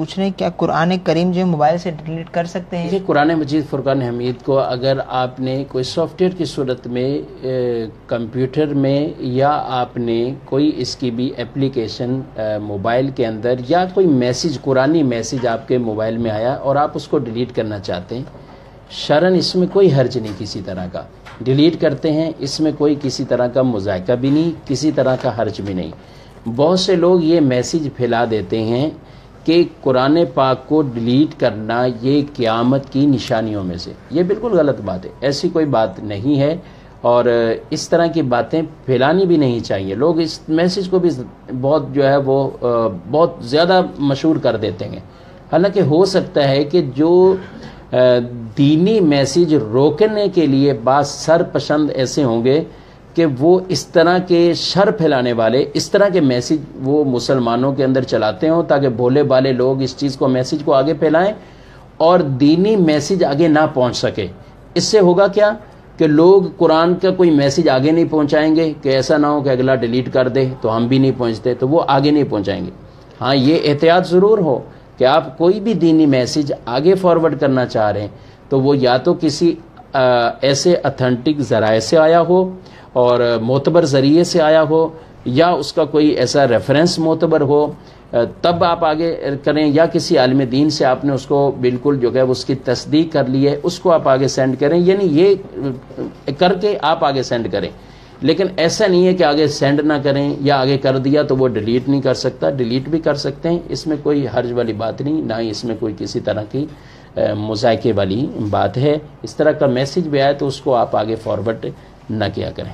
پوچھ رہے ہیں کیا قرآن کریم جو موبائل سے ڈیلیٹ کر سکتے ہیں؟ قرآن مجید فرقان حمید کو اگر آپ نے کوئی سافٹ ویئر کی صورت میں کمپیوٹر میں یا آپ نے کوئی اس کی بھی اپلیکیشن موبائل کے اندر یا کوئی میسیج قرآنی میسیج آپ کے موبائل میں آیا اور آپ اس کو ڈیلیٹ کرنا چاہتے ہیں، شرعاً اس میں کوئی حرج نہیں کسی طرح کا، ڈیلیٹ کرتے ہیں، اس میں کوئی کسی طرح کا مذائقہ بھی نہیں، کسی طرح کا حرج بھی نہیں۔ بہت سے لوگ یہ میسیج پھیلا دیتے ہیں کہ قرآن پاک کو ڈیلیٹ کرنا یہ قیامت کی نشانیوں میں سے، یہ بالکل غلط بات ہے، ایسی کوئی بات نہیں ہے اور اس طرح کی باتیں پھیلانی بھی نہیں چاہیے۔ لوگ اس میسیج کو بھی بہت جو ہے وہ بہت زیادہ مشہور کر دیتے ہیں، حالانکہ ہو سکتا ہے کہ جو دینی میسیج روکنے کے لیے بعض سرپسند ایسے ہوں گے کہ وہ اس طرح کے شر پھیلانے والے اس طرح کے میسیج وہ مسلمانوں کے اندر چلاتے ہوں تاکہ بھولے بالے لوگ اس چیز کو میسیج کو آگے پھیلائیں اور دینی میسیج آگے نہ پہنچ سکے۔ اس سے ہوگا کیا کہ لوگ قرآن کا کوئی میسیج آگے نہیں پہنچائیں گے کہ ایسا نہ ہو کہ اگلا ڈیلیٹ کر دے تو ہم بھی نہیں پہنچتے، تو وہ آگے نہیں پہنچائیں گے۔ ہاں یہ احتیاط ضرور ہو کہ آپ کوئی بھی دینی میسیج آگے فارورڈ کرنا چاہ رہے ہیں تو وہ یا تو کسی ایسے اتھینٹک ذرائع سے آیا ہو اور معتبر ذریعے سے آیا ہو یا اس کا کوئی ایسا ریفرنس معتبر ہو، تب آپ آگے کریں، یا کسی عالم دین سے آپ نے اس کو بالکل جو ہے اس کی تصدیق کر لی ہے، اس کو آپ آگے سینڈ کریں، یعنی یہ کر کے آپ آگے سینڈ کریں۔ لیکن ایسا نہیں ہے کہ آگے سینڈ نہ کریں یا آگے کر دیا تو وہ ڈیلیٹ نہیں کر سکتا، ڈیلیٹ بھی کر سکتے ہیں، اس میں کوئی حرج والی بات نہیں، نہ ہی اس میں کوئی کسی طرح کی مذائقے والی بات ہے۔ اس طرح کا میسیج بھی آئے تو اس کو آپ آگے فارورڈ نہ کیا کریں۔